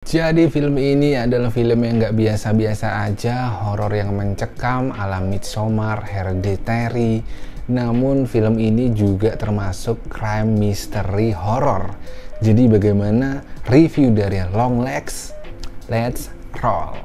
Jadi film ini adalah film yang nggak biasa-biasa aja, horor yang mencekam ala Midsommar, Hereditary. Namun film ini juga termasuk crime mystery horror. Jadi bagaimana review dari Longlegs? Let's roll.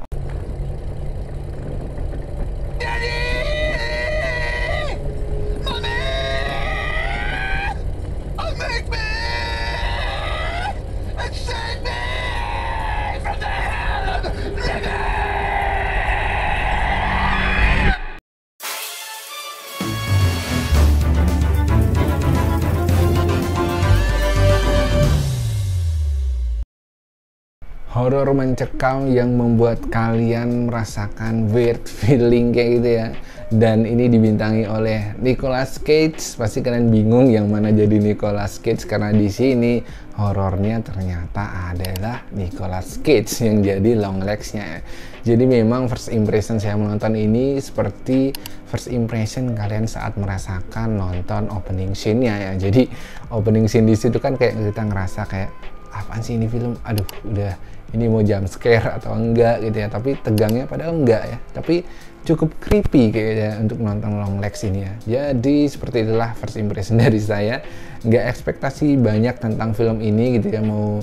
Horor mencekam yang membuat kalian merasakan weird feeling kayak gitu ya. Dan ini dibintangi oleh Nicolas Cage. Pasti kalian bingung yang mana jadi Nicolas Cage karena di sini horornya ternyata adalah Nicolas Cage yang jadi Longlegs-nya. Jadi memang first impression saya menonton ini seperti first impression kalian saat merasakan nonton opening scene-nya ya. Jadi opening scene di situ kan kayak kita ngerasa kayak apaan sih ini film? Aduh, udah ini mau jump scare atau enggak gitu ya, tapi tegangnya padahal enggak ya, tapi cukup creepy kayaknya untuk nonton Longlegs ini ya. Jadi seperti itulah first impression dari saya. Nggak ekspektasi banyak tentang film ini gitu ya, mau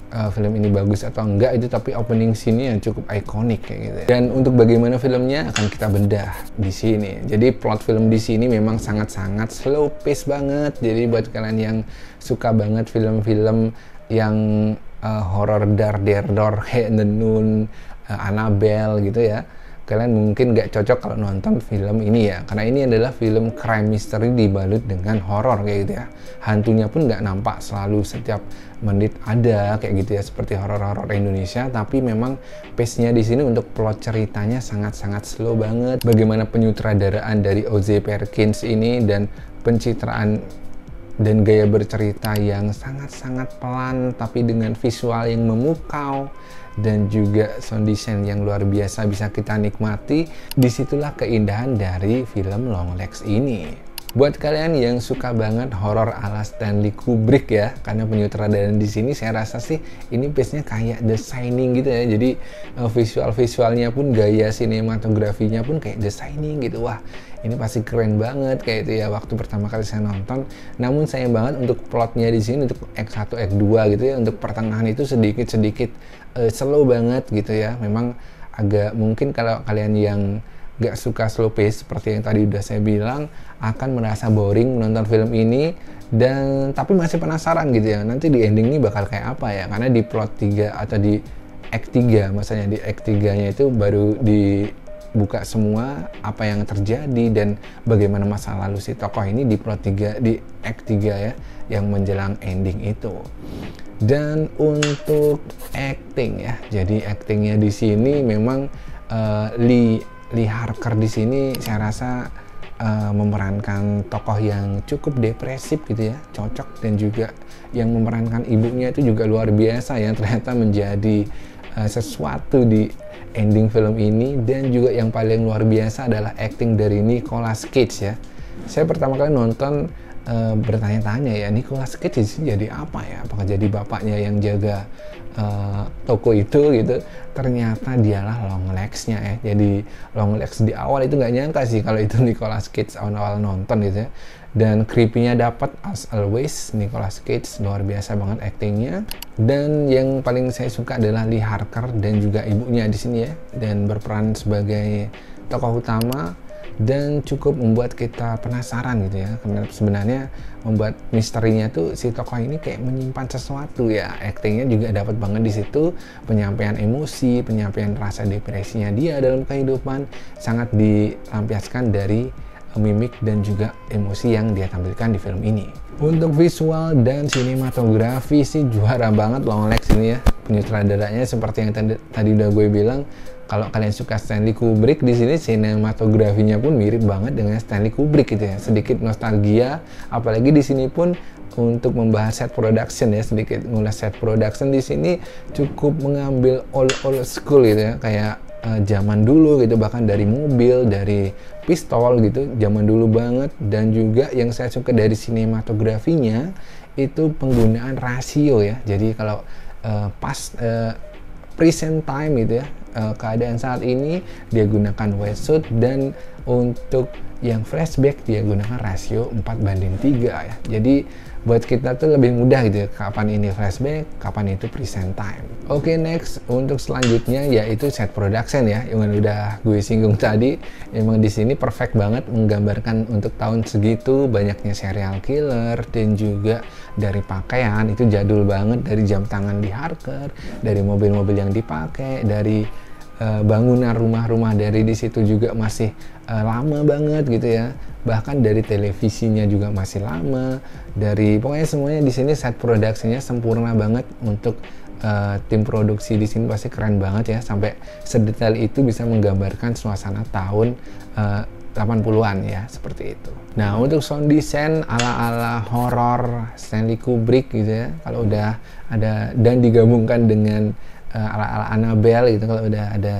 film ini bagus atau enggak itu, tapi opening scene-nya cukup ikonik kayak gitu ya. Dan untuk bagaimana filmnya akan kita bedah di sini. Jadi plot film di sini memang sangat-sangat slow pace banget. Jadi buat kalian yang suka banget film-film yang horror dar-der-dor kayak The Nun, Annabelle gitu ya, kalian mungkin nggak cocok kalau nonton film ini ya, karena ini adalah film crime mystery dibalut dengan horror kayak gitu ya. Hantunya pun nggak nampak selalu setiap menit ada kayak gitu ya, seperti horror-horror Indonesia, tapi memang pace-nya di sini untuk plot ceritanya sangat-sangat slow banget. Bagaimana penyutradaraan dari O.J. Perkins ini dan pencitraan dan gaya bercerita yang sangat-sangat pelan tapi dengan visual yang memukau dan juga sound design yang luar biasa bisa kita nikmati. Disitulah keindahan dari film Longlegs ini. Buat kalian yang suka banget horor ala Stanley Kubrick ya, karena penyutradaraan di sini saya rasa sih ini pace-nya kayak The Shining gitu ya. Jadi visual-visualnya pun, gaya sinematografinya pun kayak The Shining gitu. Wah, ini pasti keren banget kayak itu ya waktu pertama kali saya nonton. Namun sayang banget untuk plotnya di sini, untuk Act 1, Act 2 gitu ya, untuk pertengahan itu sedikit-sedikit slow banget gitu ya. Memang agak mungkin kalau kalian yang gak suka slow pace seperti yang tadi udah saya bilang akan merasa boring menonton film ini, dan tapi masih penasaran gitu ya nanti di ending ini bakal kayak apa ya, karena di plot 3 atau di Act 3 maksudnya di Act 3 nya itu baru dibuka semua apa yang terjadi dan bagaimana masa lalu si tokoh ini di plot 3 di Act 3 ya yang menjelang ending itu. Dan untuk acting ya, jadi actingnya di sini memang Lee Harker di sini saya rasa memerankan tokoh yang cukup depresif gitu ya, cocok. Dan juga yang memerankan ibunya itu juga luar biasa ya, ternyata menjadi sesuatu di ending film ini. Dan juga yang paling luar biasa adalah acting dari Nicolas Cage ya. Saya pertama kali nonton bertanya-tanya ya, Nicolas Cage jadi apa ya, apakah jadi bapaknya yang jaga toko itu gitu. Ternyata dialah Longlegs-nya ya. Jadi Longlegs di awal itu nggak nyangka sih kalau itu Nicolas Cage awal-awal nonton gitu ya. Dan creepy-nya dapat as always. Nicolas Cage luar biasa banget actingnya. Dan yang paling saya suka adalah Lee Harker dan juga ibunya di sini ya, dan berperan sebagai tokoh utama. Dan cukup membuat kita penasaran gitu ya, karena sebenarnya membuat misterinya tuh si tokoh ini kayak menyimpan sesuatu ya. Actingnya juga dapat banget di situ, penyampaian emosi, penyampaian rasa depresinya dia dalam kehidupan sangat dilampiaskan dari mimik dan juga emosi yang dia tampilkan di film ini. Untuk visual dan sinematografi sih juara banget Longlegs ini ya. Penyutradaranya seperti yang tadi udah gue bilang, kalau kalian suka Stanley Kubrick, di sini sinematografinya pun mirip banget dengan Stanley Kubrick gitu ya. Sedikit nostalgia, apalagi di sini pun untuk membahas set production ya, sedikit ngulas set production di sini cukup mengambil old school gitu ya, kayak zaman dulu gitu, bahkan dari mobil, dari pistol gitu, zaman dulu banget. Dan juga yang saya suka dari sinematografinya itu penggunaan rasio ya. Jadi kalau pas present time gitu ya, keadaan saat ini dia gunakan wetsuit, dan untuk yang flashback dia gunakan rasio 4:3 ya. Jadi buat kita tuh lebih mudah gitu ya, kapan ini flashback, kapan itu present time. Oke, next untuk selanjutnya yaitu set production ya, yang udah gue singgung tadi. Emang di sini perfect banget menggambarkan untuk tahun segitu banyaknya serial killer, dan juga dari pakaian itu jadul banget, dari jam tangan di Harker, dari mobil-mobil yang dipakai, dari bangunan rumah-rumah dari di situ juga masih lama banget gitu ya. Bahkan dari televisinya juga masih lama. Dari pokoknya semuanya di sini set produksinya sempurna banget. Untuk tim produksi di sini pasti keren banget ya, sampai sedetail itu bisa menggambarkan suasana tahun 80-an ya, seperti itu. Nah, untuk sound design ala-ala horor Stanley Kubrick gitu ya, kalau udah ada dan digabungkan dengan ala-ala Annabelle gitu, kalau udah ada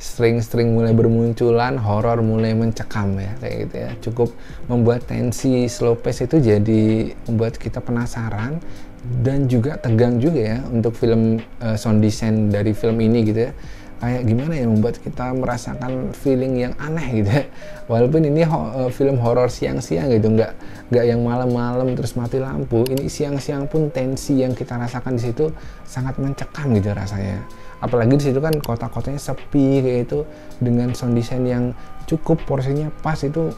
string-string mulai bermunculan, horor mulai mencekam ya, kayak gitu ya. Cukup membuat tensi slow pace itu jadi membuat kita penasaran dan juga tegang juga ya untuk film sound design dari film ini gitu ya. Kayak gimana ya, membuat kita merasakan feeling yang aneh gitu ya. Walaupun ini film horor siang-siang gitu, nggak yang malam-malam terus mati lampu. Ini siang-siang pun tensi yang kita rasakan di situ sangat mencekam gitu rasanya. Apalagi di situ kan kota-kotanya sepi kayak itu, dengan sound design yang cukup porsinya pas, itu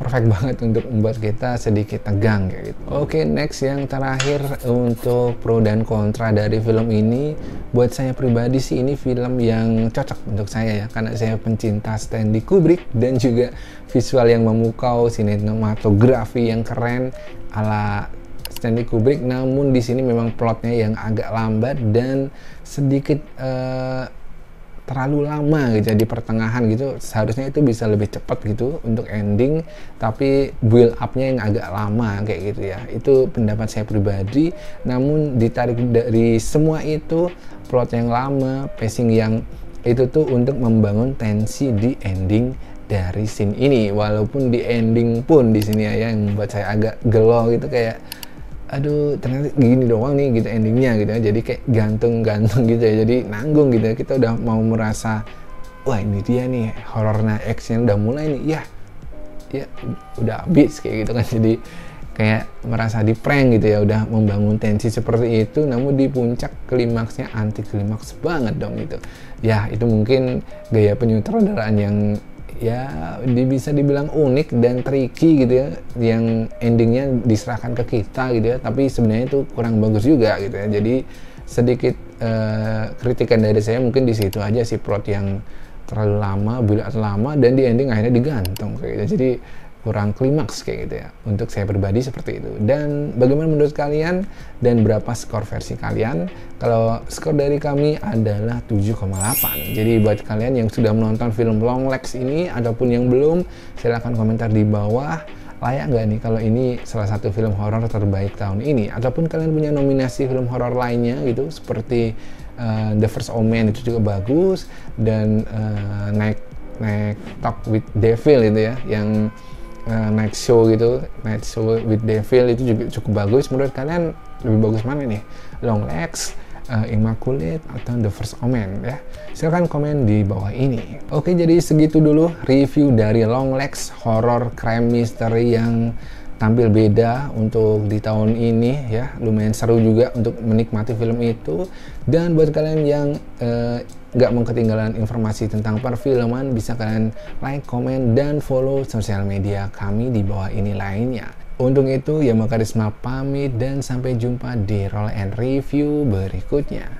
perfect banget untuk membuat kita sedikit tegang kayak gitu. Oke, next yang terakhir untuk pro dan kontra dari film ini. Buat saya pribadi sih ini film yang cocok untuk saya ya, karena saya pencinta Stanley Kubrick dan juga visual yang memukau, sinematografi yang keren ala Stanley Kubrick. Namun di sini memang plotnya yang agak lambat dan sedikit terlalu lama gitu ya, di pertengahan gitu. Seharusnya itu bisa lebih cepat gitu untuk ending, tapi build up-nya yang agak lama kayak gitu ya. Itu pendapat saya pribadi. Namun ditarik dari semua itu, plot yang lama, pacing yang itu tuh untuk membangun tensi di ending dari scene ini. Walaupun di ending pun di sini ya yang membuat saya agak gelo gitu, kayak aduh ternyata gini doang nih gitu endingnya gitu ya. Jadi kayak gantung gitu ya, jadi nanggung gitu ya. Kita udah mau merasa wah ini dia nih horornya, action udah mulai nih ya udah habis kayak gitu kan. Jadi kayak merasa di prank gitu ya, udah membangun tensi seperti itu, namun di puncak klimaksnya anti klimaks banget dong itu ya. Itu mungkin gaya penyutradaraan yang ya bisa dibilang unik dan tricky gitu ya, yang endingnya diserahkan ke kita gitu ya, tapi sebenarnya itu kurang bagus juga gitu ya. Jadi sedikit kritikan dari saya mungkin di situ aja sih, plot yang terlalu lama, build up lama, dan di ending akhirnya digantung kayak gitu. Jadi kurang klimaks kayak gitu ya. Untuk saya pribadi seperti itu. Dan bagaimana menurut kalian, dan berapa skor versi kalian? Kalau skor dari kami adalah 7,8. Jadi buat kalian yang sudah menonton film Longlegs ini ataupun yang belum, silahkan komentar di bawah, layak nggak nih kalau ini salah satu film horor terbaik tahun ini, ataupun kalian punya nominasi film horor lainnya gitu, seperti The First Omen itu juga bagus, dan Night Talk with Devil itu ya, yang Night Show with Devil itu juga cukup bagus. Menurut kalian lebih bagus mana nih, Longlegs, Immaculate, atau The First Omen ya? Silahkan komen di bawah ini. Oke, jadi segitu dulu review dari Longlegs, horror crime mystery yang tampil beda untuk di tahun ini ya. Lumayan seru juga untuk menikmati film itu. Dan buat kalian yang nggak mau ketinggalan informasi tentang perfilman, bisa kalian like, komen, dan follow sosial media kami di bawah ini lainnya. Untuk itu, Yama Karisma pamit dan sampai jumpa di Roll and Review berikutnya.